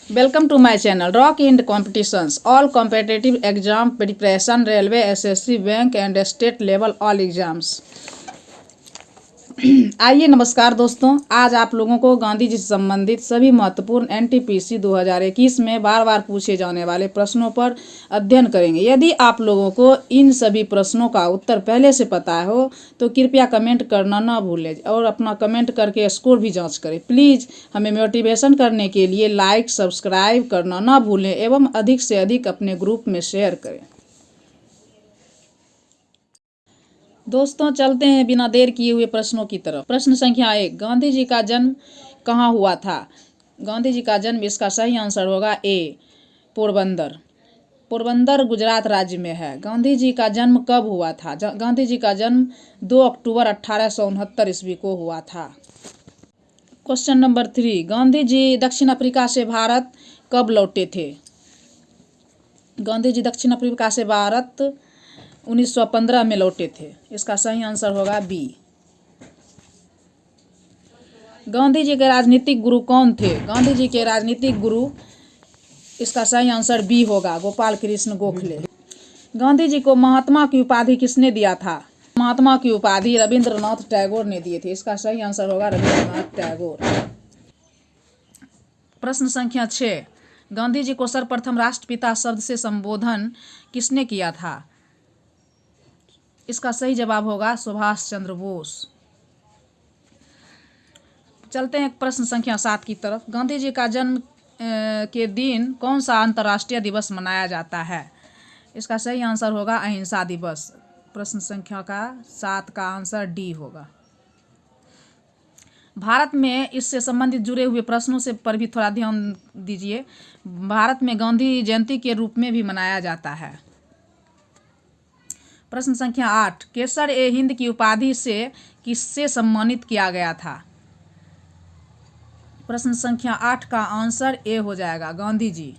Welcome to my channel Rock in Competitions. All competitive exam preparation, railway, SSC, bank and state level all exams. आइए नमस्कार दोस्तों, आज आप लोगों को गांधी जी से संबंधित सभी महत्वपूर्ण एनटीपीसी 2021 में बार बार पूछे जाने वाले प्रश्नों पर अध्ययन करेंगे। यदि आप लोगों को इन सभी प्रश्नों का उत्तर पहले से पता हो तो कृपया कमेंट करना ना भूलें और अपना कमेंट करके स्कोर भी जांच करें। प्लीज़ हमें मोटिवेशन करने के लिए लाइक सब्सक्राइब करना ना भूलें एवं अधिक से अधिक अपने ग्रुप में शेयर करें। दोस्तों चलते हैं बिना देर किए हुए प्रश्नों की तरफ। प्रश्न संख्या 1, गांधी जी का जन्म कहाँ हुआ था? गांधी जी का जन्म, इसका सही आंसर होगा ए, पोरबंदर। पोरबंदर गुजरात राज्य में है। गांधी जी का जन्म कब हुआ था? गांधी जी का जन्म 2 अक्टूबर 1869 ईस्वी को हुआ था। क्वेश्चन नंबर 3, गांधी जी दक्षिण अफ्रीका से भारत कब लौटे थे? गांधी जी दक्षिण अफ्रीका से भारत 1915 में लौटे थे। इसका सही आंसर होगा बी। गांधी जी के राजनीतिक गुरु कौन थे? गांधी जी के राजनीतिक गुरु, इसका सही आंसर बी होगा, गोपाल कृष्ण गोखले। गांधी जी को महात्मा की उपाधि किसने दिया था? महात्मा की उपाधि रविंद्रनाथ टैगोर ने दिए थे। इसका सही आंसर होगा रविंद्रनाथ टैगोर। प्रश्न संख्या 6, गांधी जी को सर्वप्रथम राष्ट्रपिता शब्द से संबोधन किसने किया था? इसका सही जवाब होगा सुभाष चंद्र बोस। चलते हैं प्रश्न संख्या 7 की तरफ। गांधी जी का जन्म के दिन कौन सा अंतर्राष्ट्रीय दिवस मनाया जाता है? इसका सही आंसर होगा अहिंसा दिवस। प्रश्न संख्या 7 का आंसर डी होगा। भारत में इससे संबंधित जुड़े हुए प्रश्नों से पर भी थोड़ा ध्यान दीजिए। भारत में गांधी जयंती के रूप में भी मनाया जाता है। प्रश्न संख्या 8, केसर ए हिंद की उपाधि से किससे सम्मानित किया गया था? प्रश्न संख्या 8 का आंसर ए हो जाएगा, गांधी जी।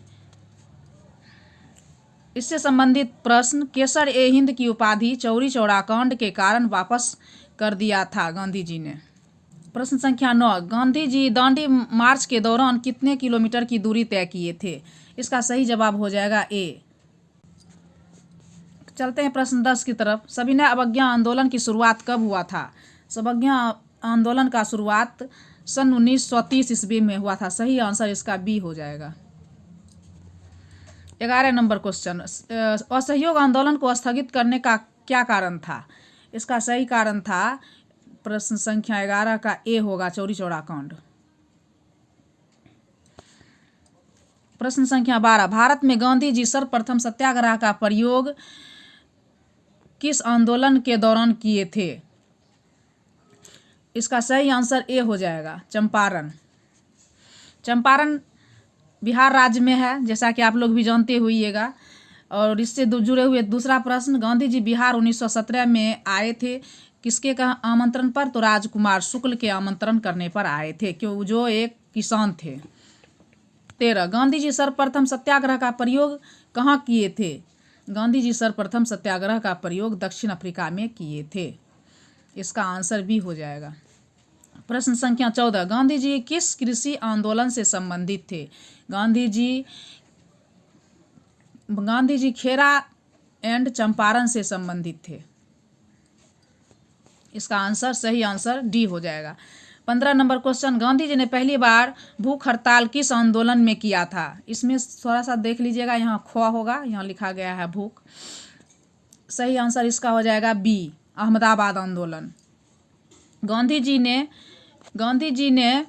इससे संबंधित प्रश्न, केसर ए हिंद की उपाधि चौरी चौरा कांड के कारण वापस कर दिया था गांधी जी ने। प्रश्न संख्या 9, गांधी जी दांडी मार्च के दौरान कितने किलोमीटर की दूरी तय किए थे? इसका सही जवाब हो जाएगा ए। चलते हैं प्रश्न 10 की तरफ। सविनय अवज्ञा आंदोलन की शुरुआत कब हुआ था? सविनय आंदोलन का शुरुआत सन 1930 ईस्वी में हुआ था। सही आंसर इसका बी हो जाएगा। 11 नंबर क्वेश्चन, असहयोग आंदोलन को स्थगित करने का क्या कारण था? इसका सही कारण था, प्रश्न संख्या 11 का ए होगा, चौरी चौरा कांड। प्रश्न संख्या 12, भारत में गांधी जी सर्वप्रथम सत्याग्रह का प्रयोग किस आंदोलन के दौरान किए थे? इसका सही आंसर ए हो जाएगा, चंपारण। चंपारण बिहार राज्य में है, जैसा कि आप लोग भी जानते होइएगा। और इससे जुड़े हुए दूसरा प्रश्न, गांधी जी बिहार 1917 में आए थे, किसके आमंत्रण पर? तो राजकुमार शुक्ल के आमंत्रण करने पर आए थे, क्यों जो एक किसान थे। 13, गांधी जी सर्वप्रथम सत्याग्रह का प्रयोग कहाँ किए थे? गांधी जी सर्वप्रथम सत्याग्रह का प्रयोग दक्षिण अफ्रीका में किए थे। इसका आंसर भी हो जाएगा। प्रश्न संख्या 14, गांधी जी किस कृषि आंदोलन से संबंधित थे? गांधी जी खेरा एंड चंपारण से संबंधित थे। इसका आंसर, सही आंसर डी हो जाएगा। 15 नंबर क्वेश्चन, गांधी जी ने पहली बार भूख हड़ताल किस आंदोलन में किया था? इसमें थोड़ा सा देख लीजिएगा, यहाँ खोआ होगा, यहाँ लिखा गया है भूख। सही आंसर इसका हो जाएगा बी, अहमदाबाद आंदोलन। गांधी जी ने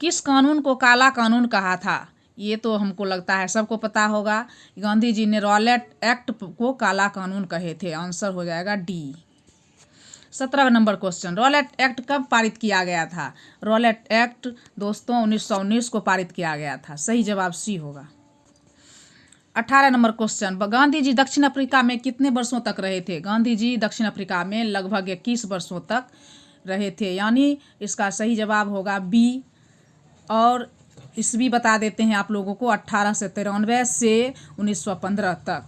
किस कानून को काला कानून कहा था? ये तो हमको लगता है सबको पता होगा। गांधी जी ने रॉलेट एक्ट को काला कानून कहे थे। आंसर हो जाएगा D. 17 number question, Rowlatt act कब पारित किया गया था? रॉलेट एक्ट दोस्तों 1919 को पारित किया गया था। सही जवाब सी होगा। 18 नंबर क्वेश्चन, गांधी जी दक्षिण अफ्रीका में कितने वर्षों तक रहे थे? गांधी जी दक्षिण अफ्रीका में लगभग 21 वर्षों तक रहे थे, यानी इसका सही जवाब होगा बी। और ईस्वी बता देते हैं आप लोगों को, 1893 से 1915 तक।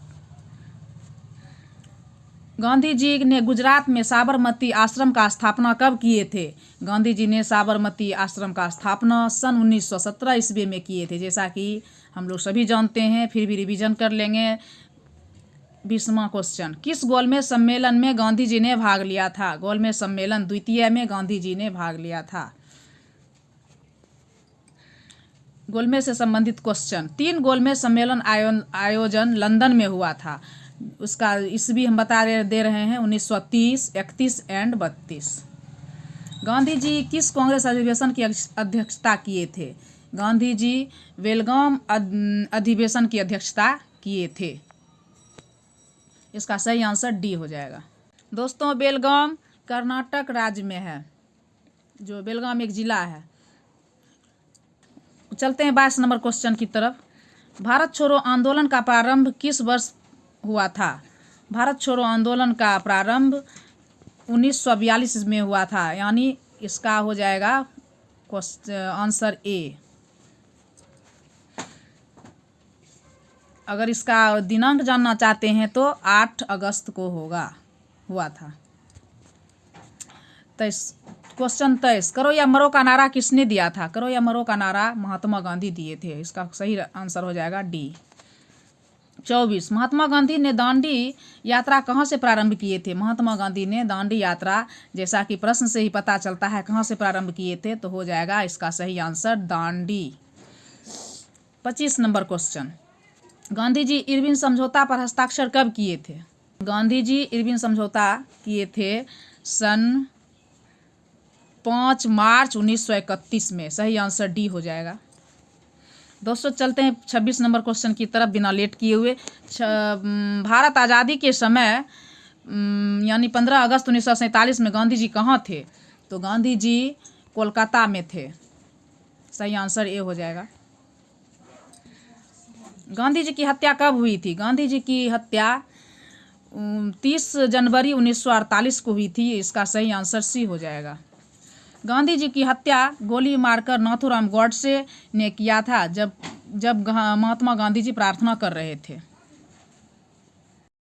गांधी जी ने गुजरात में साबरमती आश्रम का स्थापना कब किए थे? गांधी जी ने साबरमती आश्रम का स्थापना सन 1917 ईस्वी में किए थे, जैसा कि हम लोग सभी जानते हैं, फिर भी रिवीजन कर लेंगे। 20वां क्वेश्चन, किस गोलमेज सम्मेलन में गांधी जी ने भाग लिया था? गोलमेज सम्मेलन द्वितीय में गांधी जी ने भाग लिया था। गोलमेज से संबंधित क्वेश्चन, 3 गोलमेज सम्मेलन आयोजन लंदन में हुआ था। उसका ईस्वी हम बता दे रहे हैं 1930, 31 एंड 32। गांधी जी किस कांग्रेस अधिवेशन की अध्यक्षता किए थे? गांधी जी बेलगाम अधिवेशन की अध्यक्षता किए थे। इसका सही आंसर डी हो जाएगा। दोस्तों, बेलगाम कर्नाटक राज्य में है, जो बेलगाम एक जिला है। चलते हैं 22 नंबर क्वेश्चन की तरफ। भारत छोड़ो आंदोलन का प्रारंभ किस वर्ष हुआ था? भारत छोड़ो आंदोलन का प्रारंभ 1942 में हुआ था, यानी इसका हो जाएगा आंसर ए। अगर इसका दिनांक जानना चाहते हैं तो 8 अगस्त को हुआ था। 23 क्वेश्चन 23, करो या मरो का नारा किसने दिया था? करो या मरो का नारा महात्मा गांधी दिए थे। इसका सही आंसर हो जाएगा डी। 24, महात्मा गांधी ने दांडी यात्रा कहाँ से प्रारंभ किए थे? महात्मा गांधी ने दांडी यात्रा, जैसा कि प्रश्न से ही पता चलता है, कहाँ से प्रारंभ किए थे, तो हो जाएगा इसका सही answer Dandi. 25 number question, Gandhi ji Irwin समझौता पर हस्ताक्षर कब किए थे? गांधी जी इरविन समझौता किए थे सन 5 मार्च 1931 में। सही आंसर डी हो जाएगा। दोस्तों, चलते हैं 26 नंबर क्वेश्चन की तरफ बिना लेट किए हुए। भारत आज़ादी के समय यानी 15 अगस्त 1947 में गांधी जी कहाँ थे? तो गांधी जी कोलकाता में थे। सही आंसर ए हो जाएगा। गांधी जी की हत्या कब हुई थी? गांधी जी की हत्या 30 जनवरी 1948 को हुई थी। इसका सही आंसर सी हो जाएगा। गांधी जी की हत्या गोली मारकर नाथूराम गॉडसे ने किया था, जब महात्मा गांधी जी प्रार्थना कर रहे थे।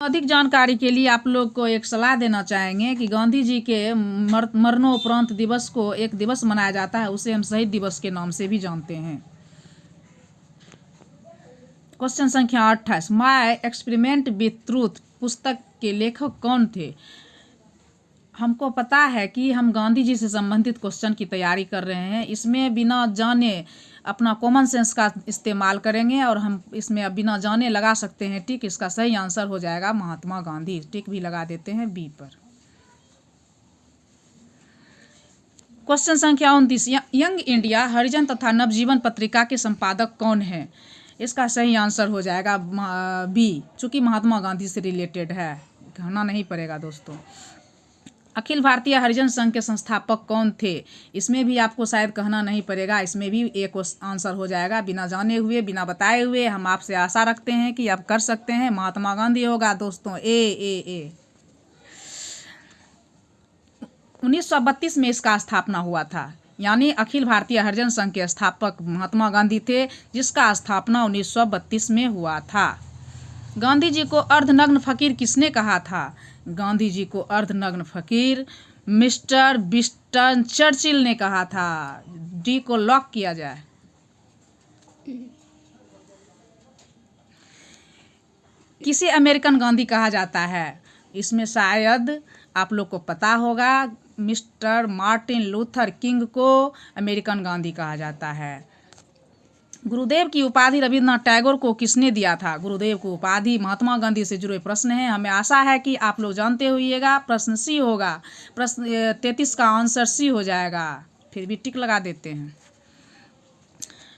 अधिक जानकारी के लिए आप लोग को एक सलाह देना चाहेंगे कि गांधी जी के मरणोपरांत दिवस को एक दिवस मनाया जाता है, उसे हम शहीद दिवस के नाम से भी जानते हैं। क्वेश्चन संख्या 28, माय एक्सपेरिमेंट विथ ट्रूथ पुस्तक के लेखक कौन थे? हमको पता है कि हम गांधी जी से संबंधित क्वेश्चन की तैयारी कर रहे हैं। इसमें बिना जाने अपना कॉमन सेंस का इस्तेमाल करेंगे और हम इसमें अब बिना जाने लगा सकते हैं टिक। इसका सही आंसर हो जाएगा महात्मा गांधी। टिक भी लगा देते हैं बी पर। क्वेश्चन संख्या 29, यंग इंडिया, हरिजन तथा नवजीवन पत्रिका के संपादक कौन है? इसका सही आंसर हो जाएगा बी, चूँकि महात्मा गांधी से रिलेटेड है, कहना नहीं पड़ेगा दोस्तों। अखिल भारतीय हरिजन संघ के संस्थापक कौन थे? इसमें भी आपको शायद कहना नहीं पड़ेगा, इसमें भी एक आंसर हो जाएगा बिना जाने हुए, बिना बताए हुए। हम आपसे आशा रखते हैं कि आप कर सकते हैं। महात्मा गांधी होगा दोस्तों, ए। 1932 में इसका स्थापना हुआ था, यानी अखिल भारतीय हरिजन संघ के स्थापक महात्मा गांधी थे, जिसका स्थापना 1932 में हुआ था। गांधी जी को अर्धनग्न फकीर किसने कहा था? गांधी जी को अर्धनग्न फकीर मिस्टर विंस्टन चर्चिल ने कहा था। डी को लॉक किया जाए। किसे अमेरिकन गांधी कहा जाता है? इसमें शायद आप लोग को पता होगा, मिस्टर मार्टिन लूथर किंग को अमेरिकन गांधी कहा जाता है। गुरुदेव की उपाधि रविन्द्रनाथ टैगोर को किसने दिया था? गुरुदेव को उपाधि महात्मा गांधी से जुड़े प्रश्न हैं, हमें आशा है कि आप लोग जानते होइएगा। प्रश्न सी होगा, प्रश्न 33 का आंसर सी हो जाएगा, फिर भी टिक लगा देते हैं।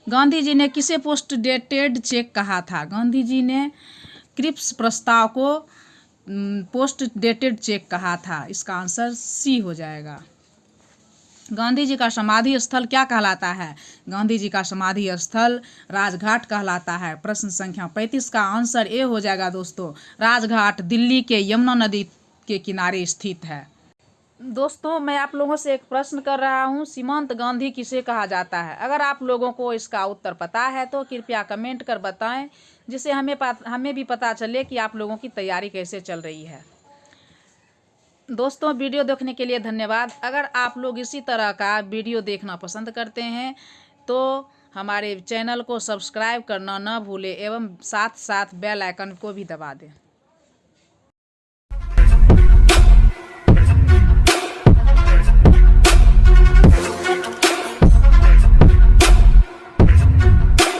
गांधी जी ने किसे पोस्ट डेटेड चेक कहा था? गांधी जी ने क्रिप्स प्रस्ताव को पोस्ट डेटेड चेक कहा था। इसका आंसर सी हो जाएगा। गांधी जी का समाधि स्थल क्या कहलाता है? गांधी जी का समाधि स्थल राजघाट कहलाता है। प्रश्न संख्या 35 का आंसर ए हो जाएगा दोस्तों। राजघाट दिल्ली के यमुना नदी के किनारे स्थित है। दोस्तों, मैं आप लोगों से एक प्रश्न कर रहा हूं, सीमांत गांधी किसे कहा जाता है? अगर आप लोगों को इसका उत्तर पता है तो कृपया कमेंट कर बताएं, जिससे हमें भी पता चले कि आप लोगों की तैयारी कैसे चल रही है। दोस्तों वीडियो देखने के लिए धन्यवाद। अगर आप लोग इसी तरह का वीडियो देखना पसंद करते हैं तो हमारे चैनल को सब्सक्राइब करना ना भूलें एवं साथ साथ बेल आइकन को भी दबा दें।